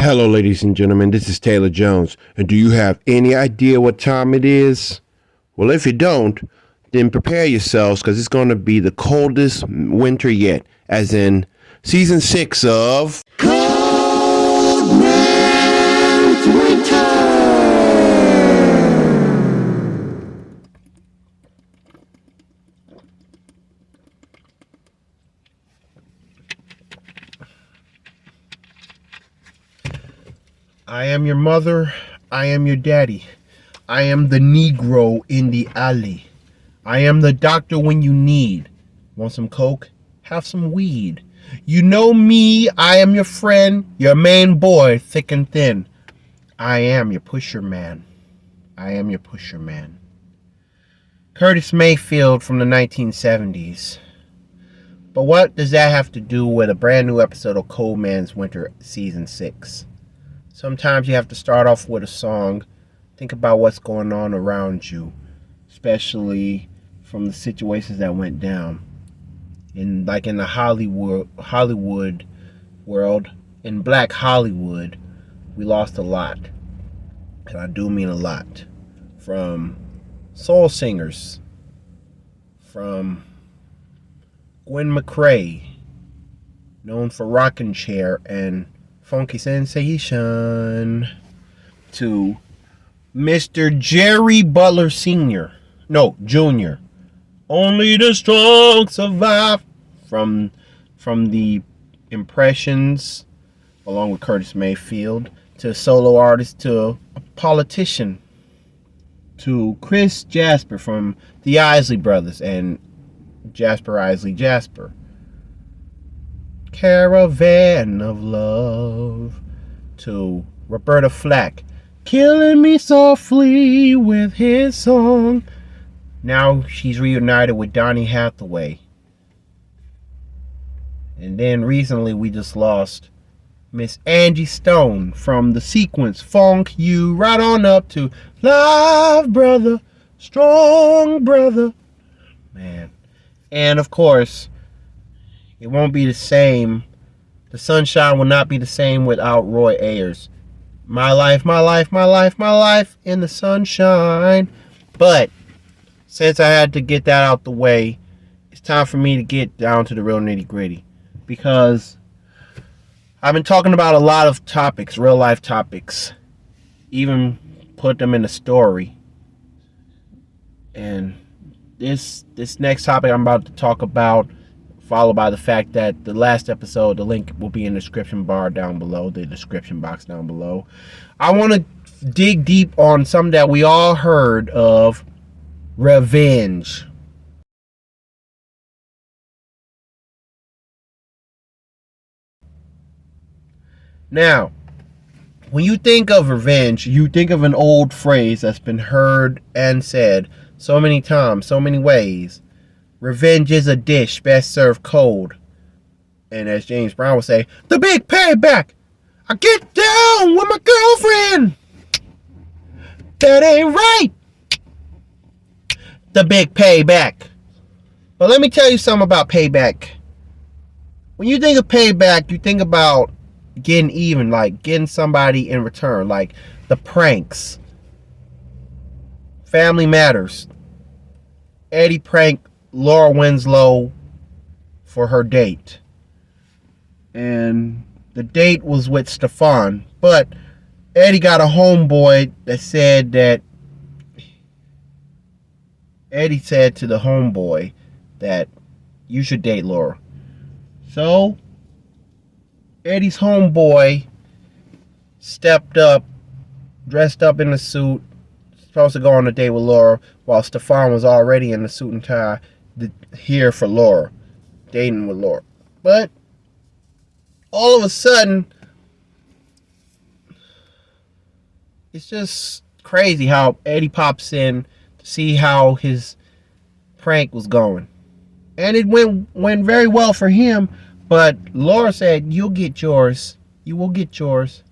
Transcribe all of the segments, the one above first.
Hello, ladies and gentlemen, this is Taylor Jones, and do you have any idea what time it is? Well, if you don't, then prepare yourselves because it's going to be the coldest winter yet, as in season 6 of Cold Man's Winter! I am your mother, I am your daddy. I am the Negro in the alley. I am the doctor when you need. Want some coke? Have some weed. You know me, I am your friend, your main boy, thick and thin. I am your pusher man. I am your pusher man. Curtis Mayfield from the 1970s. But what does that have to do with a brand new episode of Cold Man's Winter Season 6? Sometimes you have to start off with a song. Think about what's going on around you, especially from the situations that went down. In the Hollywood world, in Black Hollywood, we lost a lot. And I do mean a lot. From soul singers, from Gwen McCrae, known for Rockin' Chair and Funky Sensation, to Mr. Jerry Butler Sr. No, Jr. Only the strong survive. From the Impressions, along with Curtis Mayfield, to a solo artist, to a politician, to Chris Jasper from the Isley Brothers and Jasper Isley Jasper. Caravan of Love, to Roberta Flack, killing me softly with his song. Now she's reunited with Donny Hathaway. And then recently we just lost Miss Angie Stone from the sequence Funk You Right On Up to Love Brother, Strong Brother. Man. And of course, it won't be the same. The sunshine will not be the same without Roy Ayers. My life, my life, my life, my life in the sunshine. But since I had to get that out the way, it's time for me to get down to the real nitty gritty. Because I've been talking about a lot of topics, real life topics. Even put them in a story. And this next topic I'm about to talk about, followed by the fact that the last episode, the link will be in the description bar down below, the description box down below. I want to dig deep on something that we all heard of: revenge. Now, when you think of revenge, you think of an old phrase that's been heard and said so many times, so many ways. Revenge is a dish best served cold. And as James Brown would say, the big payback. I get down with my girlfriend. That ain't right. The big payback. But let me tell you something about payback. When you think of payback, you think about getting even, like getting somebody in return, like the pranks. Family Matters. Eddie pranked Laura Winslow for her date. And the date was with Stefan. But Eddie got a homeboy that said that Eddie said to the homeboy that you should date Laura. So Eddie's homeboy stepped up, dressed up in a suit, supposed to go on a date with Laura, while Stefan was already in the suit and tie here for Laura, dating with Laura. But all of a sudden, it's just crazy how Eddie pops in to see how his prank was going. And it went very well for him, but Laura said, you'll get yours. You will get yours.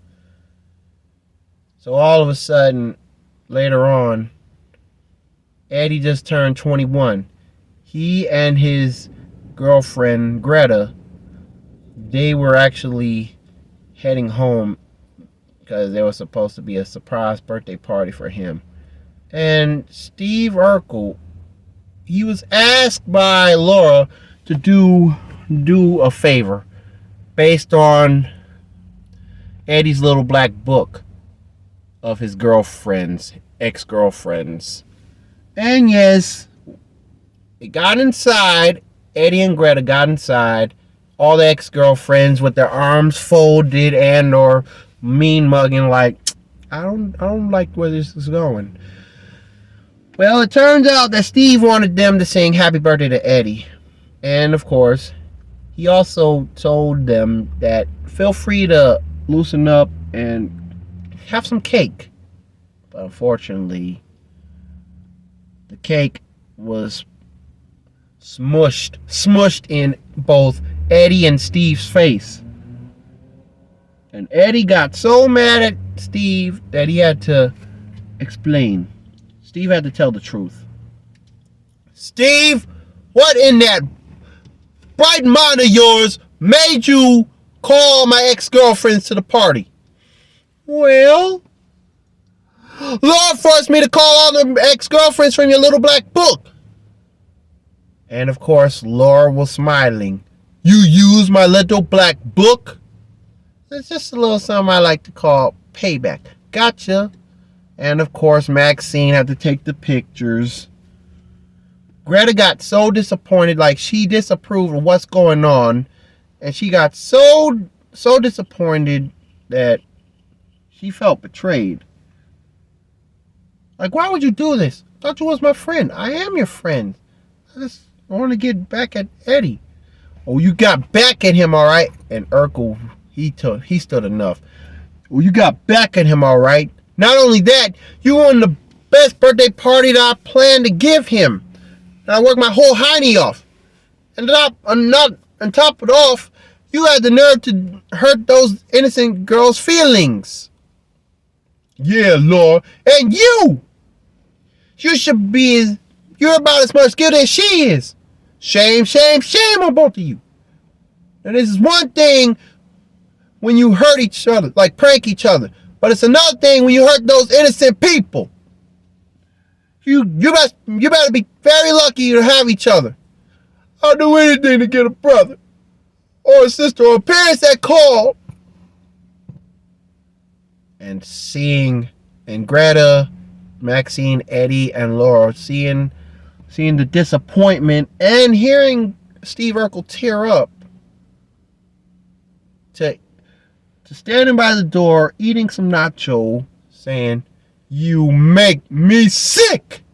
So all of a sudden, later on, Eddie just turned 21. He and his girlfriend, Greta, they were actually heading home because there was supposed to be a surprise birthday party for him. And Steve Urkel, he was asked by Laura to do a favor based on Eddie's little black book of his girlfriends, ex-girlfriends. And yes, it got inside. Eddie and Greta got inside. All the ex-girlfriends with their arms folded and or mean mugging like, I don't like where this is going. Well, it turns out that Steve wanted them to sing Happy Birthday to Eddie. And of course, he also told them that feel free to loosen up and have some cake. But unfortunately, the cake was smushed in both Eddie and Steve's face. And Eddie got so mad at Steve that he had to explain. Steve had to tell the truth. Steve, what in that bright mind of yours made you call my ex-girlfriends to the party? Well, Laura forced me to call all the ex-girlfriends from your little black book. And of course, Laura was smiling. You use my little black book? It's just a little something I like to call payback. Gotcha. And of course, Maxine had to take the pictures. Greta got so disappointed, like she disapproved of what's going on. And she got so disappointed that she felt betrayed. Like, why would you do this? I thought you was my friend. I am your friend. I want to get back at Eddie. Oh, you got back at him, all right? And Urkel, he stood enough. Oh, you got back at him, all right? Not only that, you won the best birthday party that I planned to give him. And I worked my whole hiney off. And on top of it off, you had the nerve to hurt those innocent girls' feelings. Yeah, Laura. And you should be, you're about as much guilty as she is. Shame, shame, shame on both of you. And this is one thing when you hurt each other, like prank each other. But it's another thing when you hurt those innocent people. You better be very lucky to have each other. I'll do anything to get a brother or a sister or parents that call. And Greta, Maxine, Eddie, and Laura seeing the disappointment and hearing Steve Urkel tear up, to standing by the door eating some nacho, saying, "You make me sick."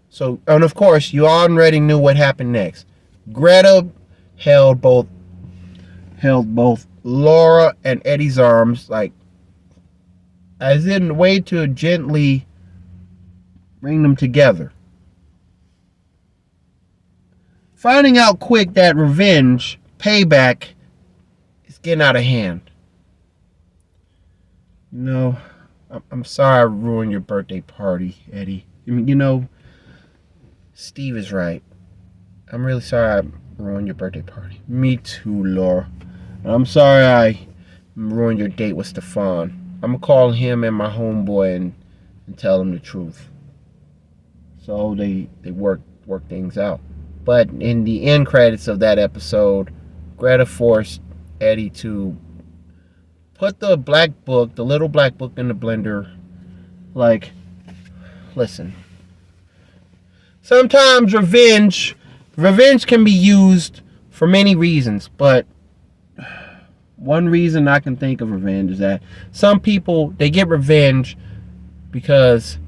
So, and of course, you already knew what happened next. Greta held both Laura and Eddie's arms, like as in a way to gently bring them together. Finding out quick that revenge, payback, is getting out of hand. No, I'm sorry I ruined your birthday party, Eddie. I mean, Steve is right. I'm really sorry I ruined your birthday party. Me too, Laura. And I'm sorry I ruined your date with Stefan. I'm gonna call him and my homeboy and tell them the truth. So they work things out. But in the end credits of that episode, Greta forced Eddie to put the little black book in the blender. Like, listen. Sometimes revenge can be used for many reasons, but one reason I can think of revenge is that some people, they get revenge because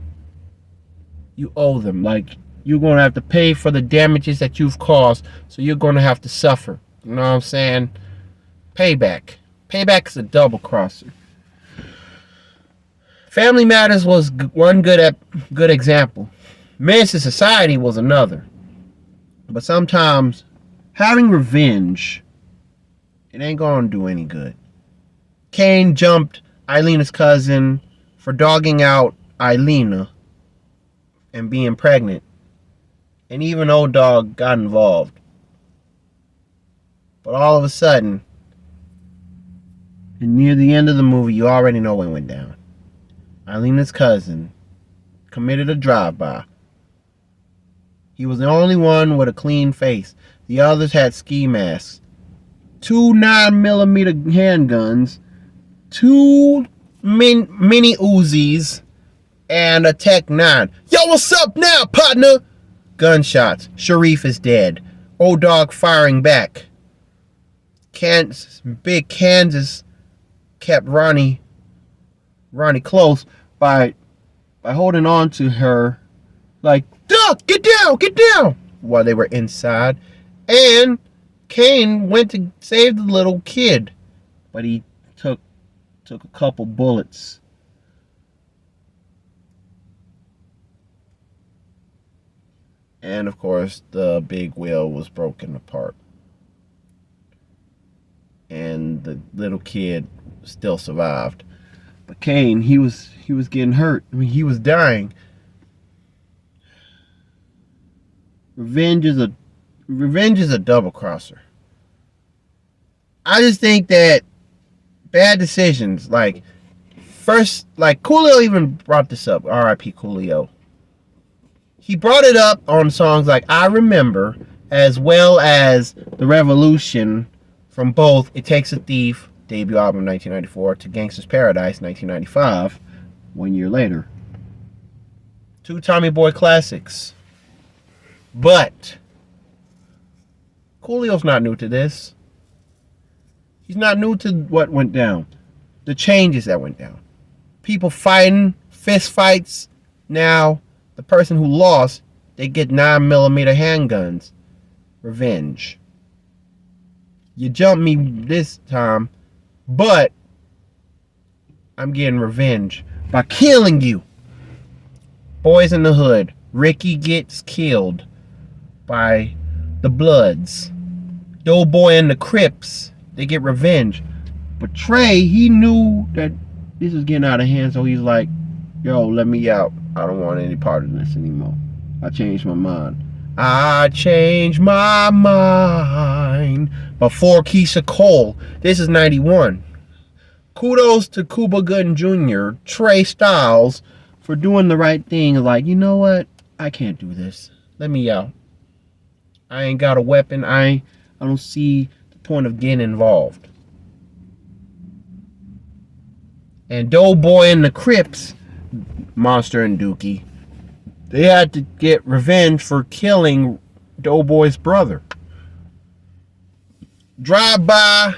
you owe them. Like, you're going to have to pay for the damages that you've caused, so you're going to have to suffer. You know what I'm saying? Payback. Payback is a double crosser. Family Matters was one good example. Menace to Society was another. But sometimes having revenge, it ain't going to do any good. Kane jumped Eilena's cousin for dogging out Eilena and being pregnant. And even old dog got involved. But all of a sudden, near the end of the movie, you already know what went down. Eileen, cousin, committed a drive-by. He was the only one with a clean face. The others had ski masks, 2 9mm handguns, two mini Uzis, and a Tech 9. Yo, what's up now, partner? Gunshots. Sharif is dead. Old dog firing back. Big Kansas kept Ronnie close by holding on to her like, duck, get down, while they were inside. And Kane went to save the little kid, but he took a couple bullets. And of course, the big wheel was broken apart. And the little kid still survived. But Kane, he was getting hurt. I mean, he was dying. Revenge is a double crosser. I just think that bad decisions, like Coolio even brought this up. R.I.P. Coolio. He brought it up on songs like I Remember, as well as The Revolution from both It Takes a Thief, debut album 1994, to Gangsta's Paradise 1995, 1 year later. Two Tommy Boy classics. But Coolio's not new to this. He's not new to what went down. The changes that went down. People fighting, fist fights. Now, the person who lost, they get 9mm handguns. Revenge. You jumped me this time, but I'm getting revenge by killing you. Boys in the Hood. Ricky gets killed by the Bloods. Doughboy and the Crips, they get revenge. But Trey, he knew that this was getting out of hand, so he's like, yo, let me out. I don't want any part of this anymore. I changed my mind. I changed my mind. Before Keisha Cole. This is 91. Kudos to Cuba Gooding Jr., Trey Styles, for doing the right thing. Like, you know what? I can't do this. Let me out. I ain't got a weapon. I don't see the point of getting involved. And Doughboy and the Crips, Monster and Dookie, they had to get revenge for killing Doughboy's brother. Drive-by.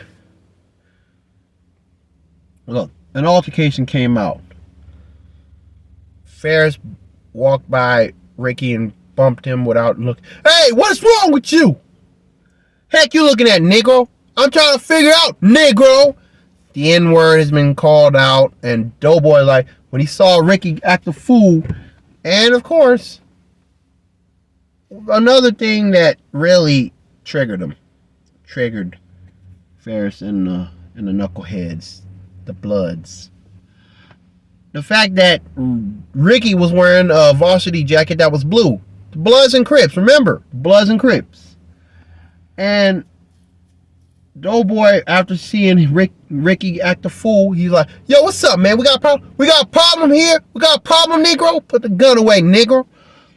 Look, an altercation came out. Ferris walked by Ricky and bumped him without look. Hey, what's wrong with you? Heck you looking at, Negro? I'm trying to figure out, Negro. The N-word has been called out, and Doughboy, like, when he saw Ricky act a fool, and of course, another thing that really triggered Ferris and the Knuckleheads, the Bloods. The fact that Ricky was wearing a varsity jacket that was blue. The Bloods and Crips, remember? Bloods and Crips. And Doughboy, after seeing Ricky act a fool, he's like, yo, what's up, man? We got a problem here? We got a problem, Negro? Put the gun away, Negro.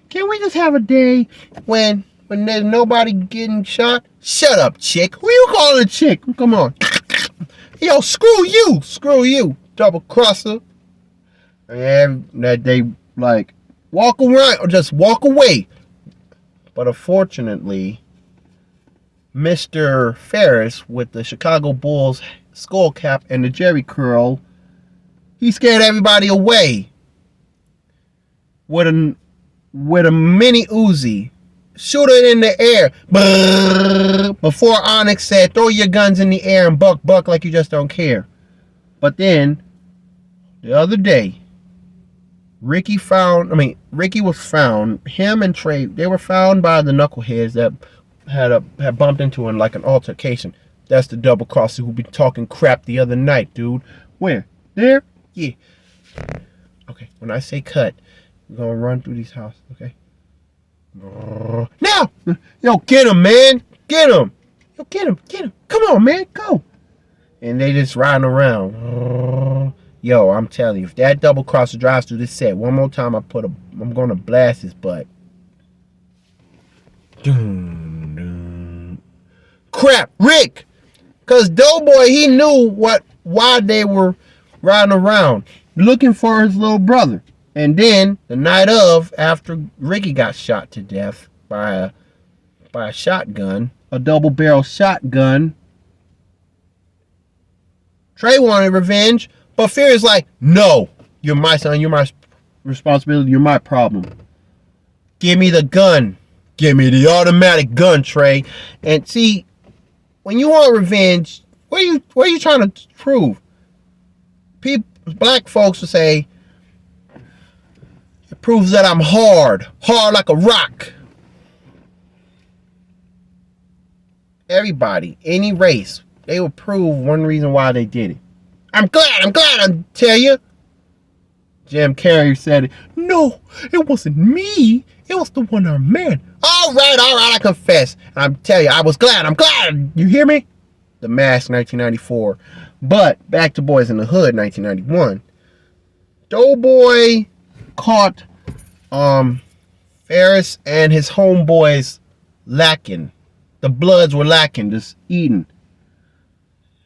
Can we just have a day when there's nobody getting shot? Shut up, chick. Who you calling a chick? Come on. Yo, screw you, double crosser. And that they like walk around or just walk away. But unfortunately, Mr. Ferris with the Chicago Bulls skull cap and the jerry curl, he scared everybody away with a mini Uzi. Shoot it in the air. Brrr, before Onyx said, throw your guns in the air and buck like you just don't care. But then, the other day, Ricky was found, him and Trey, they were found by the Knuckleheads that had bumped into him like an altercation. That's the double crosser who been talking crap the other night, dude. Where? There? Yeah. Okay, when I say cut, we're gonna run through these houses, okay? Now! Yo, get him, man! Get him! Yo, get him! Come on, man, go! And they just riding around. Yo, I'm telling you, if that double crosser drives through this set one more time, I'm gonna blast his butt. Crap, Rick! Cause Doughboy, he knew why they were riding around, looking for his little brother. And then the night of, after Ricky got shot to death by a shotgun, a double barrel shotgun, Trey wanted revenge, but Fear is like, no, you're my son, you're my responsibility, you're my problem. Give me the gun. Give me the automatic gun, Trey. And see, when you want revenge, what are you trying to prove? Black folks will say, it proves that I'm hard like a rock. Everybody, any race, they will prove one reason why they did it. I'm glad I tell you. Jim Carrey said it. No, it wasn't me. It was the one-armed man. All right, I confess. I'm telling you, I'm glad. You hear me? The Mask, 1994. But back to Boys in the Hood, 1991. Doughboy caught Ferris and his homeboys lacking. The Bloods were lacking, just eating.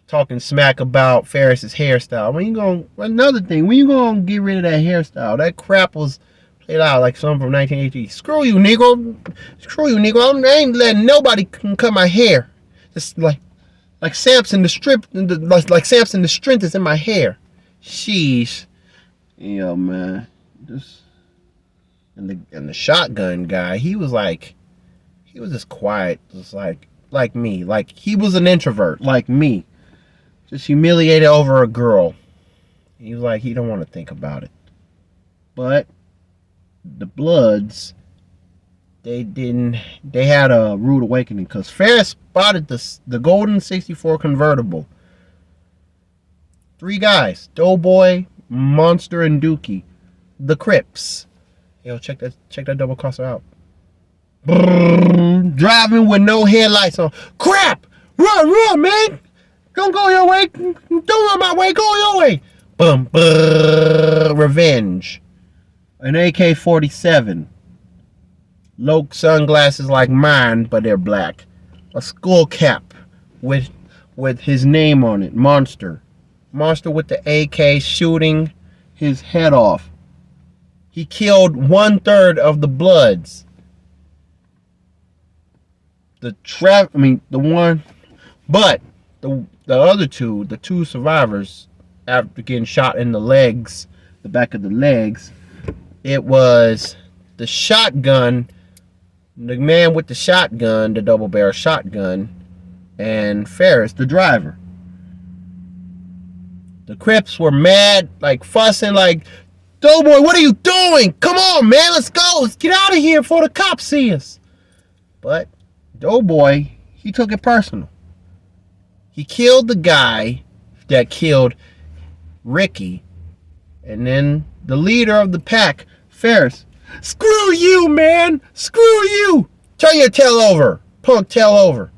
Talking smack about Ferris's hairstyle. Another thing, when you gonna get rid of that hairstyle? That crap was played out like something from 1980. Screw you, Negro. I ain't letting nobody cut my hair. Just like Samson the strip, like Samson the strength is in my hair. Sheesh. Yo, man. And the shotgun guy, he was just quiet, just like me. Like he was an introvert, like me. Just humiliated over a girl. He was like, he don't want to think about it. But the Bloods, they had a rude awakening because Ferris spotted the golden 64 convertible. 3 guys, Doughboy, Monster, and Dookie. The Crips. Yo, check that double crosser out. Brrr, driving with no headlights on. Crap! Run, man! Don't go your way. Don't run my way. Go your way. Boom. Revenge. An AK-47. Low sunglasses like mine, but they're black. A skull cap with his name on it. Monster. Monster with the AK shooting his head off. He killed 1/3 of the Bloods. The other two, the 2 survivors, after getting shot in the legs, the back of the legs, it was the shotgun, the man with the shotgun, the double barrel shotgun, and Ferris, the driver. The Crips were mad, like fussing, like, Doughboy, what are you doing? Come on, man, let's go. Let's get out of here before the cops see us. But Doughboy, he took it personal. He killed the guy that killed Ricky. And then the leader of the pack, Ferris. Screw you, man! Screw you! Turn your tail over. Punk tail over.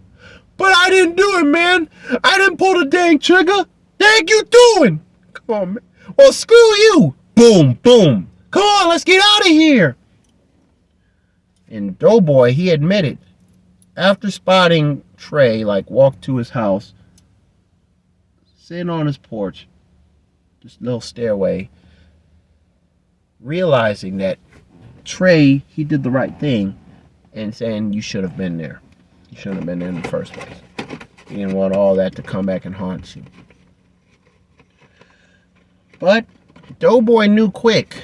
But I didn't do it, man. I didn't pull the dang trigger. Dang you doing? Come on, man. Well, screw you. Boom, boom. Come on, let's get out of here. And Doughboy, he admitted, after spotting Trey, walk to his house, sitting on his porch, this little stairway, realizing that Trey, he did the right thing, and saying you should have been there. You shouldn't have been there in the first place. You didn't want all that to come back and haunt you. But Doughboy knew quick.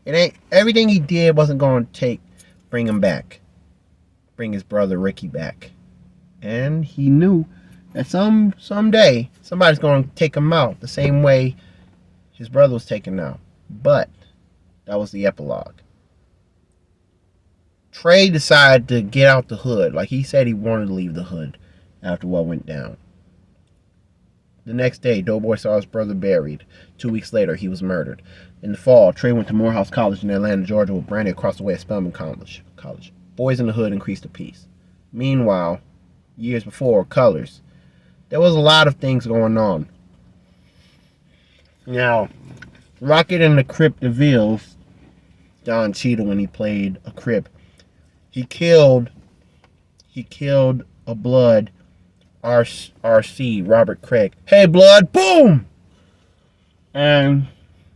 Everything he did wasn't going to bring him back. Bring his brother Ricky back. And he knew that someday somebody's going to take him out the same way his brother was taken out. But that was the epilogue. Trey decided to get out the hood. Like he said, he wanted to leave the hood after what went down. The next day, Doughboy saw his brother buried. 2 weeks later, he was murdered. In the fall, Trey went to Morehouse College in Atlanta, Georgia, with Brandy across the way at Spelman College. Boys in the Hood increased the peace. Meanwhile, years before, Colors, there was a lot of things going on. Now, Rocket and the Crip DeVille's Don Cheadle when he played a Crip. He killed a Blood RC, Robert Craig. Hey, Blood, boom! And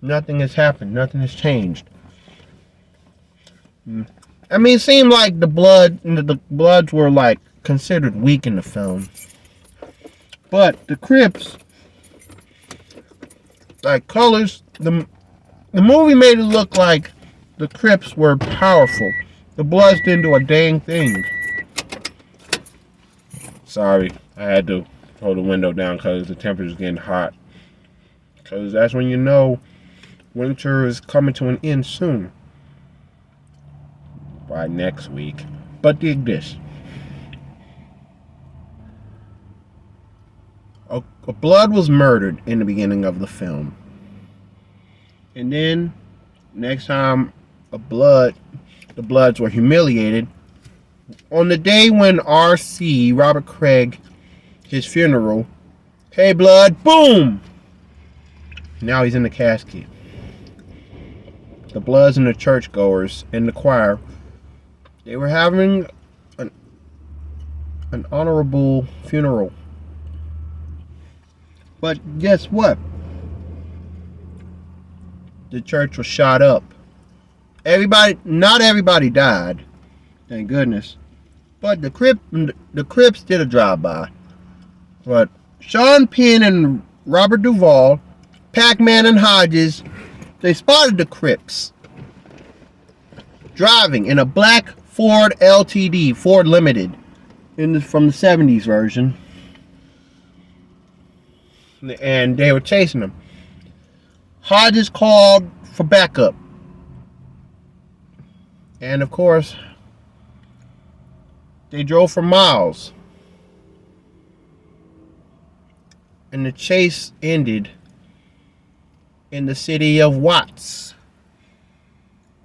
nothing has happened. Nothing has changed. I mean, it seemed like the Bloods were like considered weak in the film. But the Crips, like colors, the movie made it look like the Crips were powerful. The Bloods didn't do a dang thing. Sorry, I had to hold the window down because the temperature's getting hot. Because that's when you know winter is coming to an end soon. By next week. But dig this. A Blood was murdered in the beginning of the film. And then, next time the Bloods were humiliated. On the day when RC, Robert Craig, his funeral, hey Blood, boom! Now he's in the casket. The Bloods and the churchgoers and the choir, they were having an honorable funeral. But guess what? The church was shot up. Not everybody died, thank goodness. But the Crips did a drive-by. But Sean Penn and Robert Duvall, Pac-Man and Hodges, they spotted the Crips driving in a black Ford LTD, Ford Limited, from the 70s version. And they were chasing them. Hodges called for backup. And of course, they drove for miles. And the chase ended in the city of Watts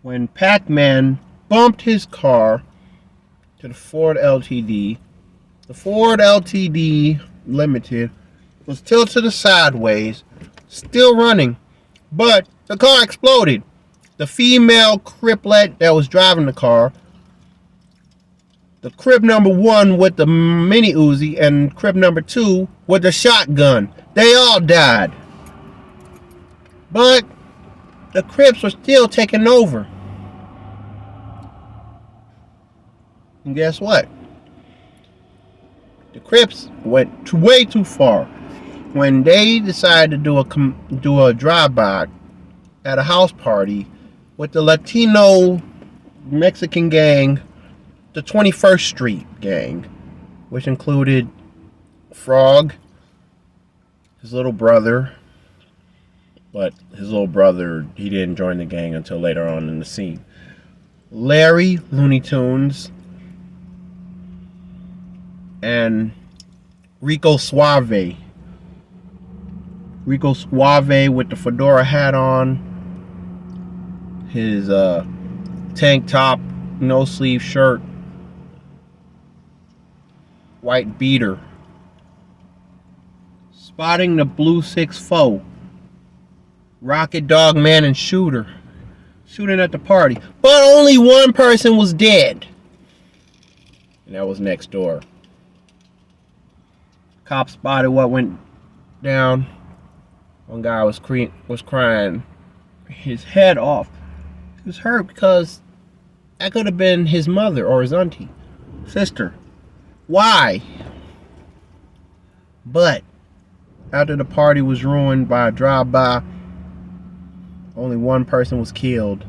when Pac-Man bumped his car to the Ford LTD. The Ford LTD Limited was tilted sideways, still running, but the car exploded. The female Criplet that was driving the car, the Crip number 1 with the mini Uzi, and Crip number 2 with the shotgun, they all died. But the Crips were still taking over. And guess what? The Crips went way too far. When they decided to do a drive-by at a house party with the Latino Mexican gang, the 21st Street gang, which included Frog, his little brother, but his little brother, he didn't join the gang until later on in the scene. Larry, Looney Tunes, and Rico Suave. Rico Suave with the fedora hat on, his tank top, no sleeve shirt, white beater, spotting the blue 6-4, Rocket, Dog Man, and Shooter shooting at the party. But only one person was dead, and that was next door. Cops spotted what went down. One guy was crying his head off. He was hurt because that could have been his mother or his auntie, sister. Why? But after the party was ruined by a drive-by, only one person was killed.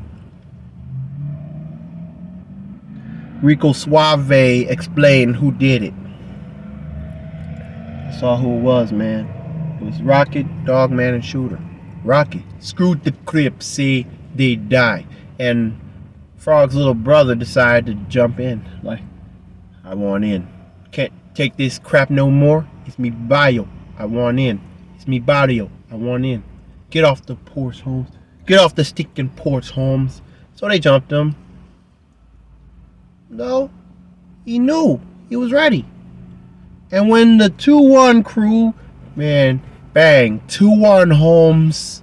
Rico Suave explained who did it. I saw who it was, man. It was Rocket, Dog Man, and Shooter. Rocket screwed the Crips, see, they die. And Frog's little brother decided to jump in. Like, I want in. Can't take this crap no more. It's me bio. I want in. It's me barrio. I want in. Get off the porch, Holmes. Get off the sticking porch, Holmes. So they jumped him. No, he knew. He was ready. And when the 2-1 crew, man, bang, 2-1 Holmes,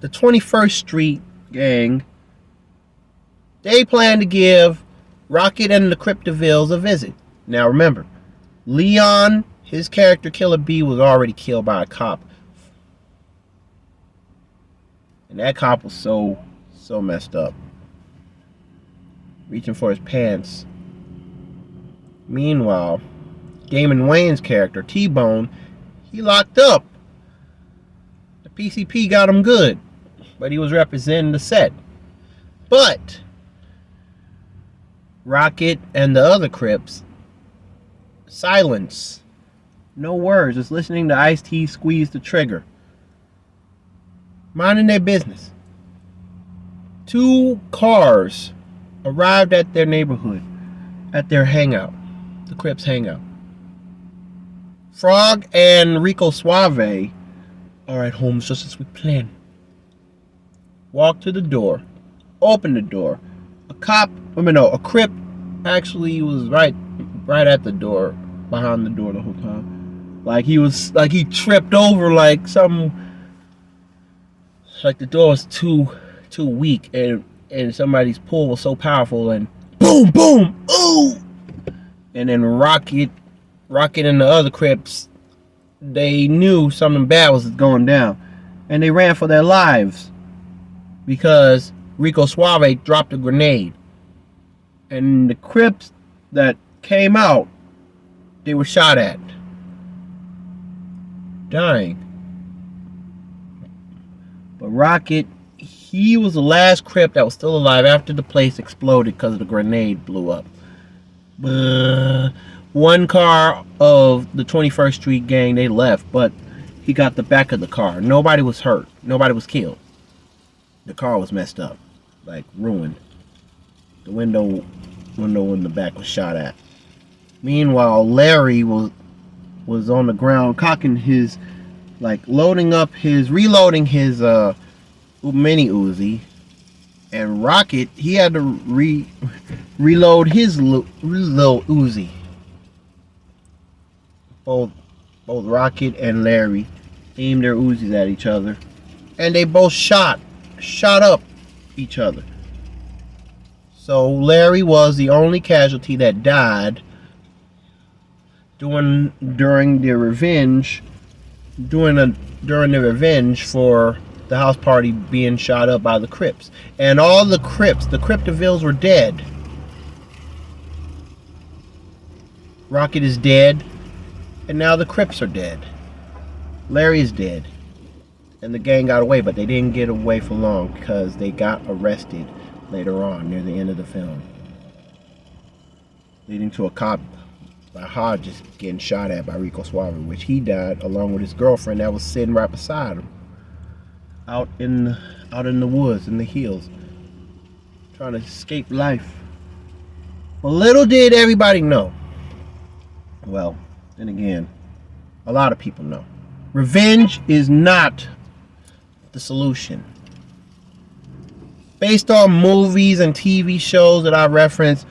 the 21st Street gang. They plan to give Rocket and the Cryptovilles a visit. Now remember, Leon, his character Killer B, was already killed by a cop. And that cop was so messed up. Reaching for his pants. Meanwhile, Damon Wayans' character, T-Bone, he locked up. The PCP got him good, but he was representing the set. But Rocket and the other Crips, silence. No words, just listening to Ice-T squeeze the trigger. Minding their business. 2 cars arrived at their neighborhood, at their hangout, the Crips hangout. Frog and Rico Suave are at home just as we planned. Walk to the door, open the door. A Crip actually was right at the door, behind the door the whole time. Like he tripped over like something. Like the door was too weak, and somebody's pull was so powerful, and boom, boom, ooh! And then Rocket and the other Crips, they knew something bad was going down, and they ran for their lives because Rico Suave dropped a grenade, and the Crips that came out, they were shot at, dying. But Rocket, he was the last Crip that was still alive after the place exploded because the grenade blew up. One car of the 21st Street gang, they left, but he got the back of the car. Nobody was hurt. Nobody was killed. The car was messed up, like ruined. The window in the back was shot at. Meanwhile, Larry was on the ground cocking his, like reloading his mini Uzi, and Rocket, he had to reload his little Uzi. Both Rocket and Larry aimed their Uzis at each other, and they both shot up each other. So Larry was the only casualty that died during the revenge for the house party being shot up by the Crips. And all the Crips, the Cryptovilles, were dead. Rocket is dead, and now the Crips are dead. Larry is dead, and the gang got away, but they didn't get away for long because they got arrested later on near the end of the film, leading to a cop by Hodges getting shot at by Rico Suave, which he died along with his girlfriend that was sitting right beside him, out in the woods, in the hills, trying to escape life. But little did everybody know. Well, then again, a lot of people know. Revenge is not the solution. Based on movies and TV shows that I reference,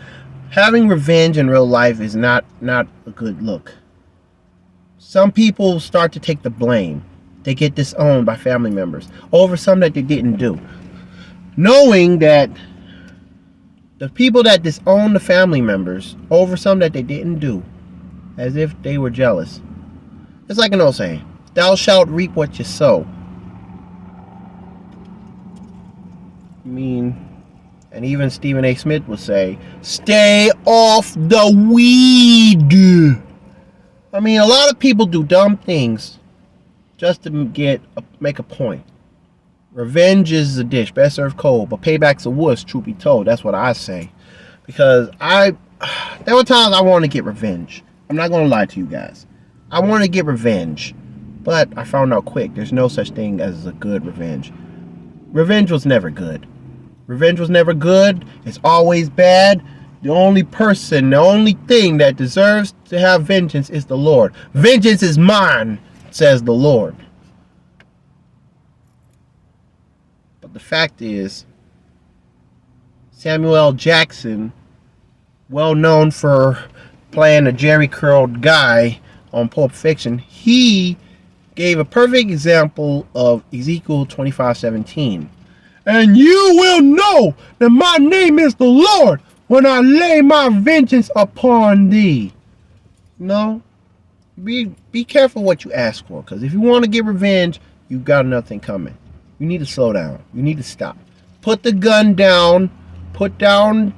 having revenge in real life is not a good look. Some people start to take the blame. They get disowned by family members over something that they didn't do. Knowing that the people that disown the family members over something that they didn't do, as if they were jealous. It's like an old saying, thou shalt reap what you sow. And even Stephen A. Smith would say, stay off the weed. I mean, a lot of people do dumb things just to make a point. Revenge is a dish best served cold, but payback's a wuss, truth be told. That's what I say. Because there were times I wanted to get revenge. I'm not going to lie to you guys. I want to get revenge. But I found out quick, there's no such thing as a good revenge. Revenge was never good. Revenge was never good. It's always bad. The only thing that deserves to have vengeance is the Lord. Vengeance is mine, says the Lord. But the fact is, Samuel L. Jackson, well known for playing a jerry-curled guy on Pulp Fiction, he gave a perfect example of Ezekiel 25:17. And you will know that my name is the Lord when I lay my vengeance upon thee. No, be careful what you ask for, because if you want to get revenge, you got nothing coming. You need to slow down. You need to stop. Put the gun down. Put down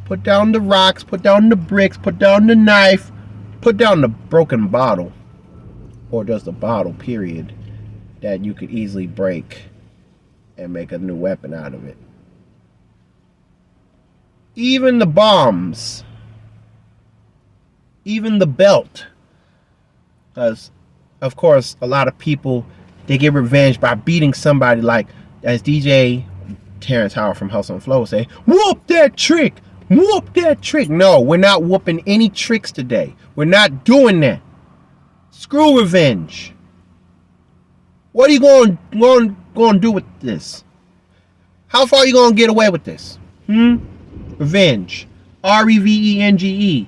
the rocks. Put down the bricks. Put down the knife. Put down the broken bottle, or just a bottle, period, that you could easily break and make a new weapon out of it. Even the bombs, even the belt, because of course a lot of people, they get revenge by beating somebody, like as DJ Terrence Howard from Hustle and Flow would say, whoop that trick, whoop that trick. No, we're not whooping any tricks today. We're not doing that. Screw revenge. What are you going to do with this? How far are you going to get away with this? Revenge. REVENGE.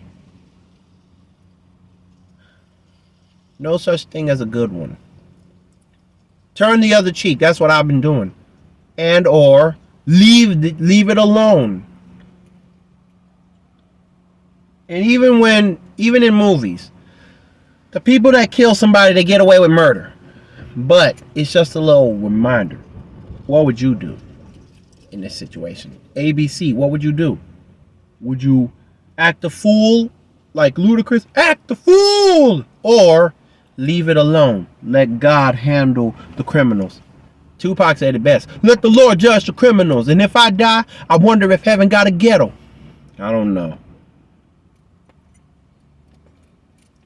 No such thing as a good one. Turn the other cheek. That's what I've been doing. And or leave it alone. And even in movies, the people that kill somebody, they get away with murder. But it's just a little reminder. What would you do in this situation? ABC, what would you do? Would you act a fool like Ludacris? Act a fool! Or leave it alone. Let God handle the criminals. Tupac said it best. Let the Lord judge the criminals. And if I die, I wonder if heaven got a ghetto. I don't know.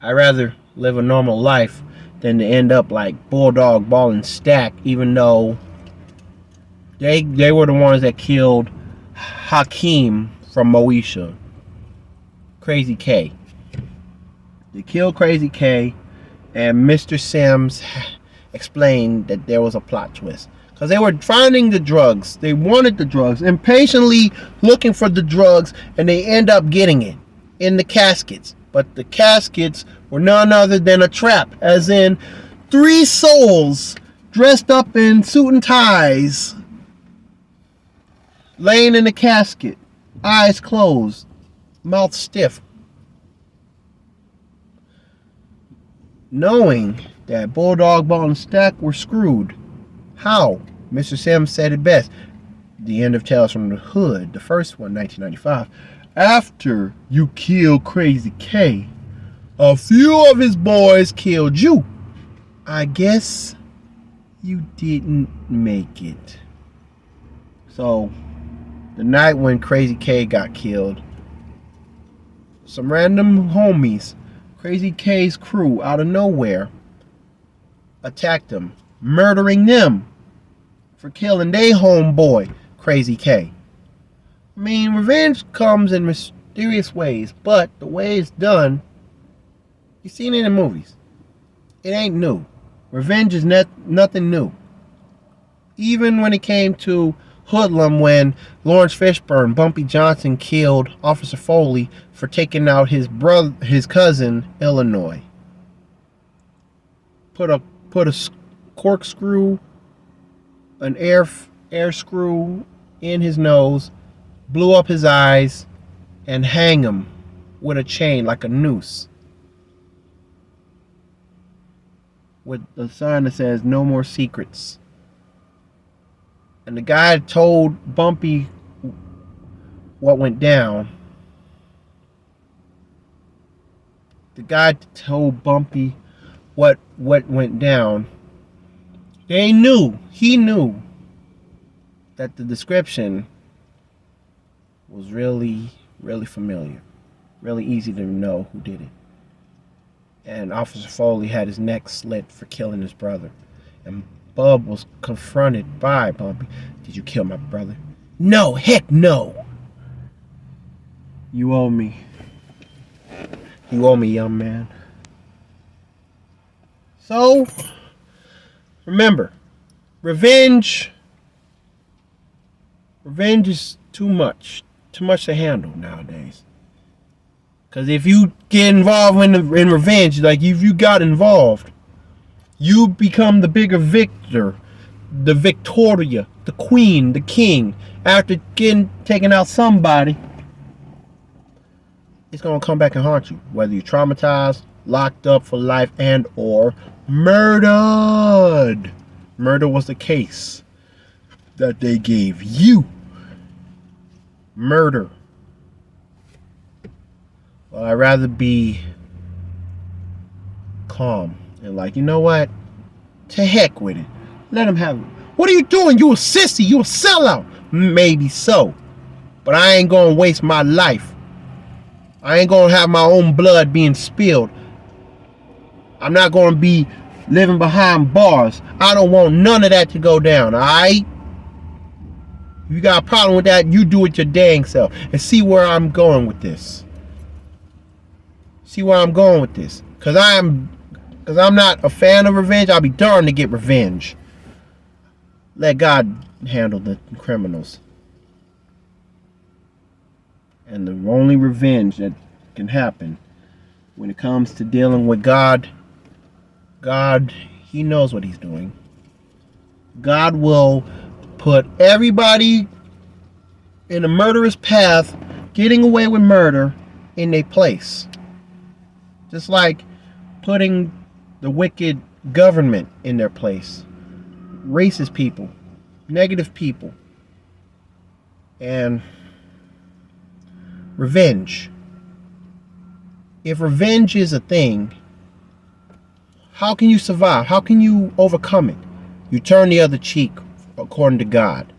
I'd rather live a normal life than to end up like Bulldog, Ball, and Stack, even though they were the ones that killed Hakeem from Moesha. Crazy K. They killed Crazy K, and Mr. Sims explained that there was a plot twist. Because they were finding the drugs. They wanted the drugs, impatiently looking for the drugs, and they end up getting it in the caskets. But the caskets were none other than a trap, as in 3 souls dressed up in suit and ties, laying in the casket, eyes closed, mouth stiff, knowing that Bulldog, Ball, and Stack were screwed. How? Mr. Sims said it best. The end of Tales from the Hood, the first one, 1995. After you kill Crazy K, a few of his boys killed you. I guess you didn't make it. So, the night when Crazy K got killed, some random homies, Crazy K's crew, out of nowhere, attacked him, murdering them for killing their homeboy, Crazy K. I mean, revenge comes in mysterious ways, but the way it's done, you've seen it in movies. It ain't new. Revenge is nothing new. Even when it came to Hoodlum, when Lawrence Fishburne, Bumpy Johnson, killed Officer Foley for taking out his cousin, Illinois. Put a corkscrew, an air screw in his nose, blew up his eyes, and hang him with a chain like a noose, with a sign that says "No more secrets." And the guy told Bumpy what went down. The guy told Bumpy what went down. He knew that the description was really, really familiar. Really easy to know who did it. And Officer Foley had his neck slit for killing his brother. And Bub was confronted by Bumpy. Did you kill my brother? No, heck no. You owe me. You owe me, young man. So, remember, revenge is too much to handle nowadays. Because if you get involved in revenge, like if you got involved, You become the bigger victor, the Victoria, the queen, the king. After getting taking out somebody, it's gonna come back and haunt you. Whether you're traumatized, locked up for life, and or murdered. Murder was the case that they gave you. Murder. Well, I'd rather be calm and like, you know what? To heck with it. Let him have it. What are you doing? You a sissy. You a sellout. Maybe so. But I ain't gonna waste my life. I ain't gonna have my own blood being spilled. I'm not gonna be living behind bars. I don't want none of that to go down, alright? You got a problem with that, you do it your dang self. And see where I'm going with this. See where I'm going with this. Cause I'm not a fan of revenge. I'll be darned to get revenge. Let God handle the criminals. And the only revenge that can happen when it comes to dealing with God, He knows what He's doing. God will put everybody in a murderous path, getting away with murder, in their place. Just like putting the wicked government in their place. Racist people, negative people, and revenge. If revenge is a thing, how can you survive? How can you overcome it? You turn the other cheek according to God.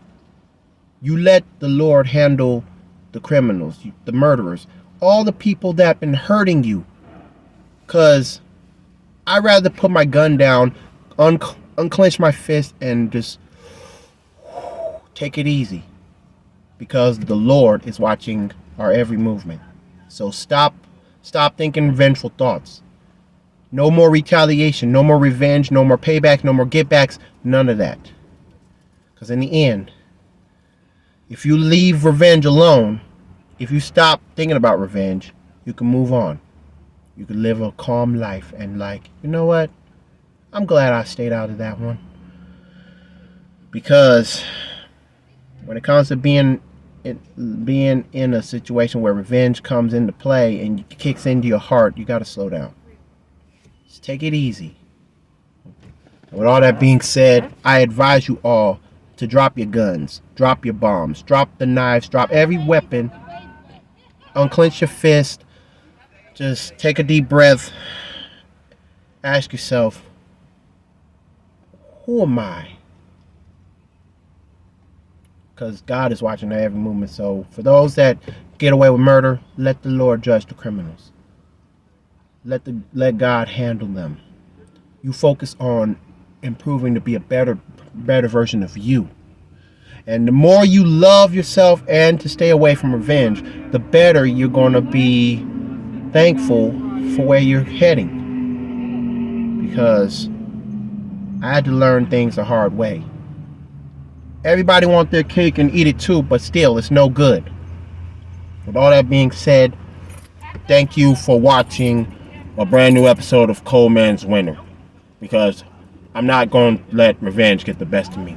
You let the Lord handle the criminals, the murderers, all the people that have been hurting you. Because I'd rather put my gun down, unclench my fist, and just take it easy. Because the Lord is watching our every movement. So stop thinking vengeful thoughts. No more retaliation, no more revenge, no more payback, no more get-backs, none of that. Because in the end, if you leave revenge alone, if you stop thinking about revenge, you can move on. You can live a calm life and like, you know what? I'm glad I stayed out of that one. Because when it comes to being in a situation where revenge comes into play and kicks into your heart, you got to slow down. Just take it easy. With all that being said, I advise you all to drop your guns, drop your bombs, drop the knives, drop every weapon, unclench your fist, just take a deep breath, ask yourself, who am I? Because God is watching every movement. So for those that get away with murder, let the Lord judge the criminals. Let God handle them. You focus on improving to be a better version of you. And the more you love yourself and to stay away from revenge, the better you're going to be thankful for where you're heading. Because I had to learn things the hard way. Everybody wants their cake and eat it too, but still, it's no good. With all that being said, thank you for watching a brand new episode of Cold Man's Winter. Because I'm not going to let revenge get the best of me.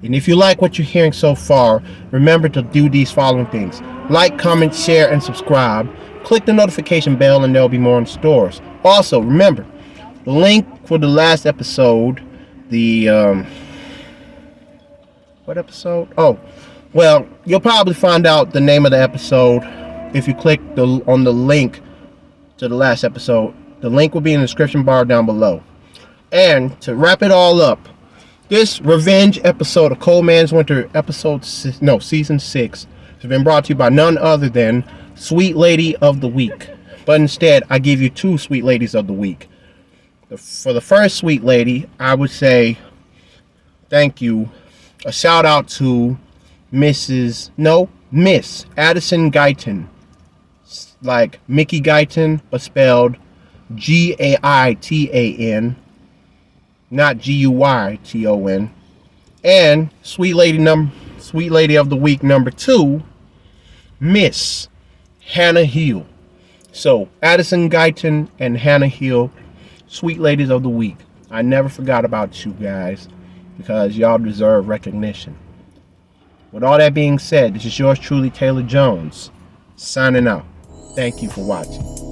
And if you like what you're hearing so far, remember to do these following things. Like, comment, share, and subscribe. Click the notification bell and there'll be more in stores. Also, remember, the link for the last episode, what episode? Oh, well, you'll probably find out the name of the episode if you click on the link to the last episode. The link will be in the description bar down below. And to wrap it all up, this revenge episode of Cold Man's Winter, season 6, has been brought to you by none other than Sweet Lady of the Week. But instead, I give you 2 Sweet Ladies of the Week. For the first Sweet Lady, I would say thank you. A shout out to Miss Addison Guyton. Like Mickey Guyton, but spelled Gaitan, not Guyton. And Sweet Lady of the Week number 2, Miss Hannah Hill. So Addison Guyton and Hannah Hill, Sweet Ladies of the Week. I never forgot about you guys because y'all deserve recognition. With all that being said, this is yours truly, Taylor Jones, signing out. Thank you for watching.